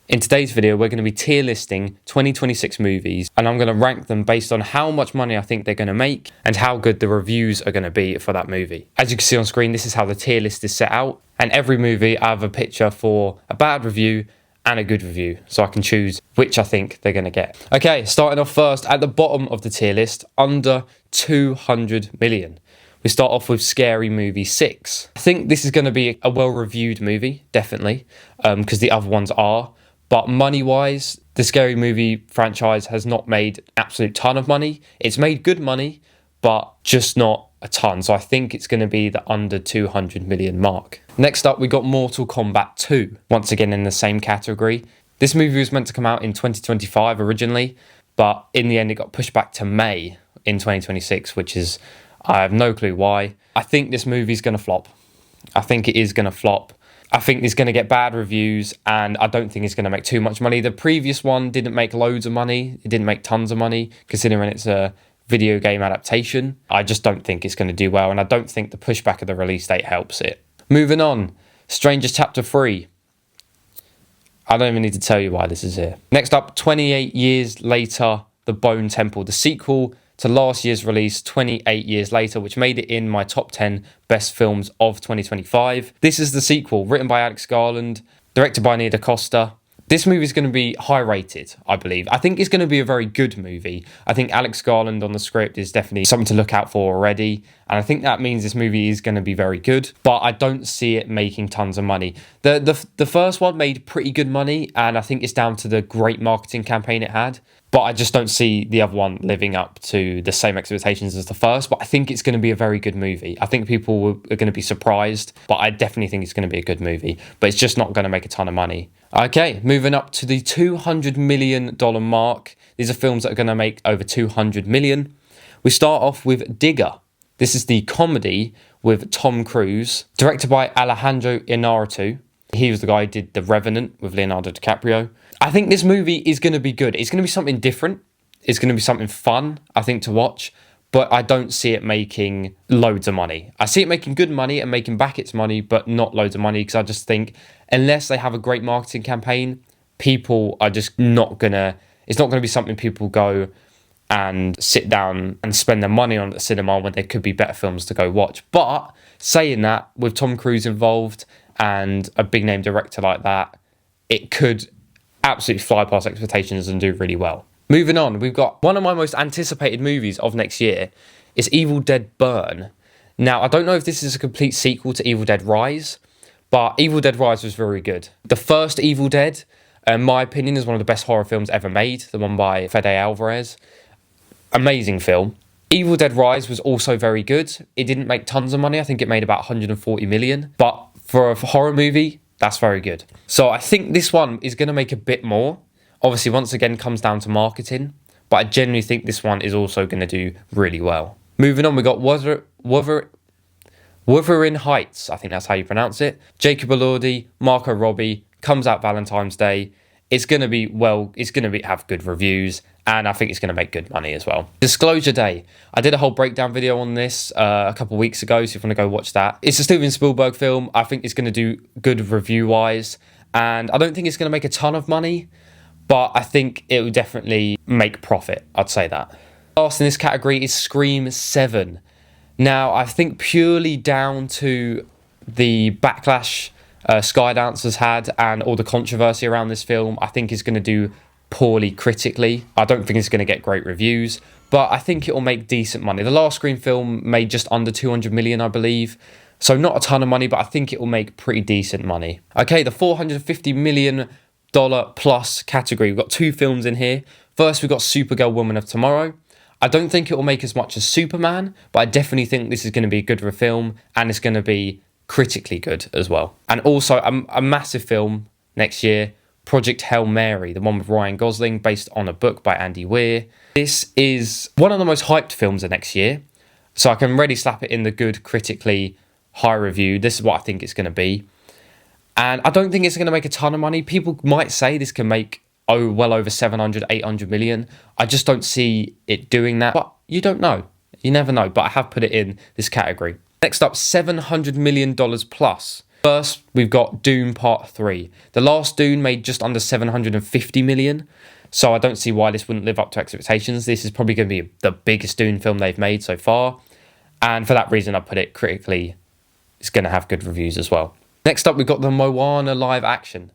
In today's video, we're going to be tier listing 2026 movies, and I'm going to rank them based on how much money I think they're going to make and how good the reviews are going to be for that movie. As you can see on screen, this is how the tier list is set out, and every movie I have a picture for a bad review and a good review, so I can choose which I think they're going to get. Okay, starting off first, at the bottom of the tier list, under 200 million. We start off with Scary Movie 6. I think this is going to be a well-reviewed movie, definitely, because the other ones are. But money-wise, the Scary Movie franchise has not made an absolute ton of money. It's made good money, but just not a ton. So I think it's going to be the under 200 million mark. Next up, we got Mortal Kombat 2. Once again, in the same category. This movie was meant to come out in 2025 originally, but in the end, it got pushed back to May in 2026, which is, I have no clue why. I think this movie's going to flop. I think it is going to flop. I think it's going to get bad reviews, and I don't think it's going to make too much money. The previous one didn't make loads of money. It didn't make tons of money, considering it's a video game adaptation. I just don't think it's going to do well, and I don't think the pushback of the release date helps it. Moving on, Strangers Chapter 3. I don't even need to tell you why this is here. Next up, 28 Years Later, The Bone Temple, the sequel to last year's release, 28 years later, which made it in my top 10 best films of 2025. This is the sequel, written by Alex Garland, directed by Nia DaCosta. This movie is going to be high rated, I believe. I think it's going to be a very good movie. I think Alex Garland on the script is definitely something to look out for already. And I think that means this movie is going to be very good. But I don't see it making tons of money. The first one made pretty good money. And I think it's down to the great marketing campaign it had. But I just don't see the other one living up to the same expectations as the first. But I think it's going to be a very good movie. I think people are going to be surprised. But I definitely think it's going to be a good movie. But it's just not going to make a ton of money. Okay, moving up to the $200 million mark. These are films that are going to make over 200 million. We start off with Digger. This is the comedy with Tom Cruise, directed by Alejandro Inarritu. He was the guy who did The Revenant with Leonardo DiCaprio. I think this movie is going to be good. It's going to be something different. It's going to be something fun, I think, to watch. But I don't see it making loads of money. I see it making good money and making back its money, but not loads of money, because I just think unless they have a great marketing campaign, people are just not going to... It's not going to be something people go and sit down and spend their money on at the cinema when there could be better films to go watch. But saying that, with Tom Cruise involved and a big name director like that, it could absolutely fly past expectations and do really well. Moving on, we've got one of my most anticipated movies of next year. It's Evil Dead Burn. Now, I don't know if this is a complete sequel to Evil Dead Rise, but Evil Dead Rise was very good. The first Evil Dead, in my opinion, is one of the best horror films ever made, the one by Fede Alvarez. Amazing film. Evil Dead Rise was also very good. It didn't make tons of money. I think it made about 140 million. But for a horror movie, that's very good. So I think this one is going to make a bit more. Obviously, once again, comes down to marketing. But I genuinely think this one is also going to do really well. Moving on, we got Wuthering Heights. I think that's how you pronounce it. Jacob Elordi, Margot Robbie. Comes out Valentine's Day. It's going to be, well, it's going to have good reviews. And I think it's going to make good money as well. Disclosure Day. I did a whole breakdown video on this a couple of weeks ago, so if you want to go watch that. It's a Steven Spielberg film. I think it's going to do good review-wise. And I don't think it's going to make a ton of money, but I think it will definitely make profit. I'd say that. Last in this category is Scream 7. Now, I think purely down to the backlash Skydance has had and all the controversy around this film, I think it's going to do poorly critically. I don't think it's going to get great reviews, but I think it will make decent money. The last Scream film made just under 200 million, I believe. So not a ton of money, but I think it will make pretty decent money. Okay, the $450 million plus category. We've got two films in here. First, we've got Supergirl Woman of Tomorrow. I don't think it will make as much as Superman, but I definitely think this is going to be good of a film, and it's going to be critically good as well. And also a massive film next year, Project Hail Mary, the one with Ryan Gosling, based on a book by Andy Weir. This is one of the most hyped films of next year, so I can really slap it in the good, critically high review. This is what I think it's going to be. And I don't think it's going to make a ton of money. People might say this can make well over 700, 800 million. I just don't see it doing that. But you don't know. You never know. But I have put it in this category. Next up, $700 million plus. First, we've got Dune Part 3. The last Dune made just under 750 million, so I don't see why this wouldn't live up to expectations. This is probably going to be the biggest Dune film they've made so far, and for that reason I put it critically. It's going to have good reviews as well. Next up, we've got the Moana live action.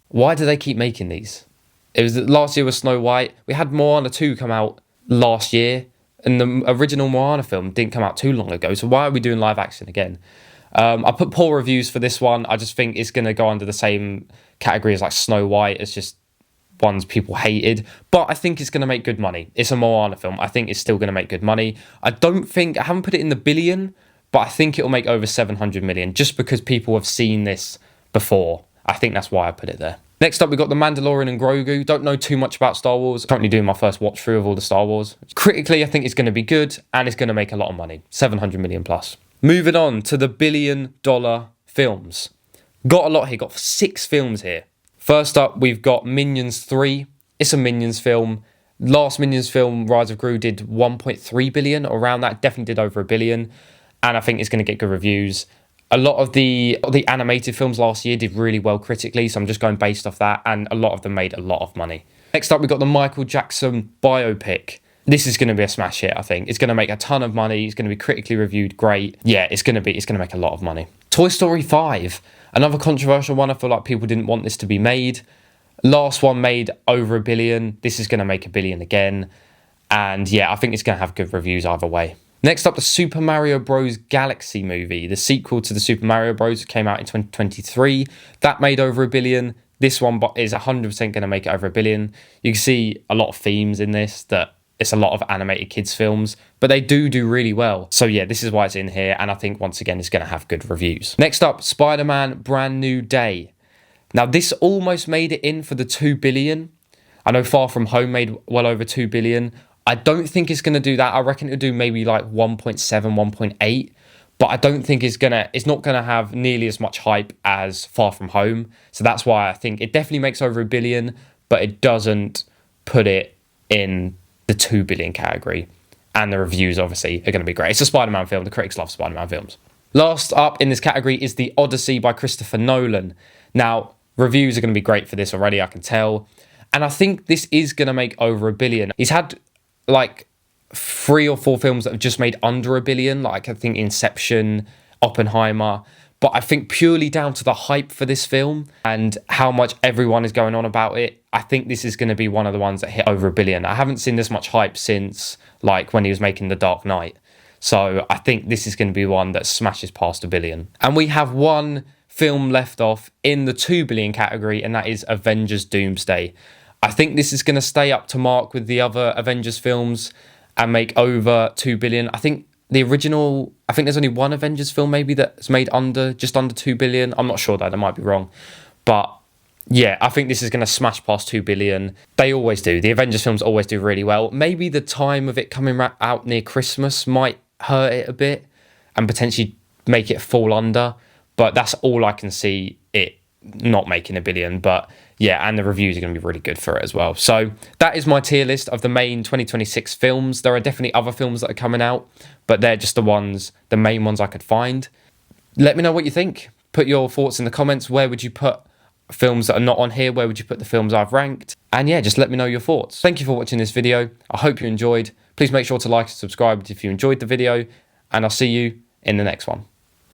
Why do they keep making these? It was last year was Snow White. We had Moana 2 come out last year, and the original Moana film didn't come out too long ago, so why are we doing live action again? I put poor reviews for this one. I just think it's going to go under the same category as like Snow White. It's just ones people hated, but I think it's going to make good money. It's a Moana film. I think it's still going to make good money. I haven't put it in the billion, but I think it'll make over 700 million just because people have seen this before. I think that's why I put it there. Next up, we've got The Mandalorian and Grogu. Don't know too much about Star Wars. Currently doing my first watch through of all the Star Wars. Critically, I think it's going to be good and it's going to make a lot of money. 700 million plus. Moving on to the $1 billion films. Got a lot here. Got 6 films here. First up, we've got Minions 3. It's a Minions film. Last Minions film, Rise of Gru, did 1.3 billion, or around that. Definitely did over $1 billion. And I think it's going to get good reviews. A lot of the animated films last year did really well critically, so I'm just going based off that, and a lot of them made a lot of money. Next up, we've got the Michael Jackson biopic. This is going to be a smash hit, I think. It's going to make a ton of money. It's going to be critically reviewed great. Yeah, it's going to make a lot of money. Toy Story 5, another controversial one. I feel like people didn't want this to be made. Last one made over $1 billion. This is going to make $1 billion again. And yeah, I think it's going to have good reviews either way. Next up, the Super Mario Bros. Galaxy movie, the sequel to the Super Mario Bros. Came out in 2023. That made over $1 billion. This one is 100% going to make it over $1 billion. You can see a lot of themes in this, that it's a lot of animated kids films, but they do really well. So yeah, this is why it's in here, and I think once again it's going to have good reviews. Next up, Spider-Man Brand New Day. Now this almost made it in for the 2 billion. I know Far From Home made well over 2 billion. I don't think it's going to do that. I reckon it'll do maybe like 1.7, 1.8. But I don't think it's not going to have nearly as much hype as Far From Home. So that's why I think it definitely makes over $1 billion, but it doesn't put it in the 2 billion category. And the reviews obviously are going to be great. It's a Spider-Man film. The critics love Spider-Man films. Last up in this category is The Odyssey by Christopher Nolan. Now, reviews are going to be great for this already, I can tell. And I think this is going to make over $1 billion. He's had like 3 or 4 films that have just made under $1 billion, like I think Inception, Oppenheimer. But I think purely down to the hype for this film and how much everyone is going on about it, I think this is going to be one of the ones that hit over $1 billion. I haven't seen this much hype since like when he was making The Dark Knight. So I think this is going to be one that smashes past $1 billion. And we have one film left off in the 2 billion category, and that is Avengers Doomsday. I think this is going to stay up to mark with the other Avengers films and make over 2 billion. I think there's only one Avengers film maybe that's made just under 2 billion. I'm not sure though, that might be wrong. But yeah, I think this is going to smash past 2 billion. They always do. The Avengers films always do really well. Maybe the time of it coming out near Christmas might hurt it a bit and potentially make it fall under. But that's all I can see it not making $1 billion. But yeah, and the reviews are going to be really good for it as well. So that is my tier list of the main 2026 films. There are definitely other films that are coming out, but they're just the main ones I could find. Let me know what you think. Put your thoughts in the comments. Where would you put films that are not on here? Where would you put the films I've ranked? And yeah, just let me know your thoughts. Thank you for watching this video. I hope you enjoyed. Please make sure to like and subscribe if you enjoyed the video, and I'll see you in the next one.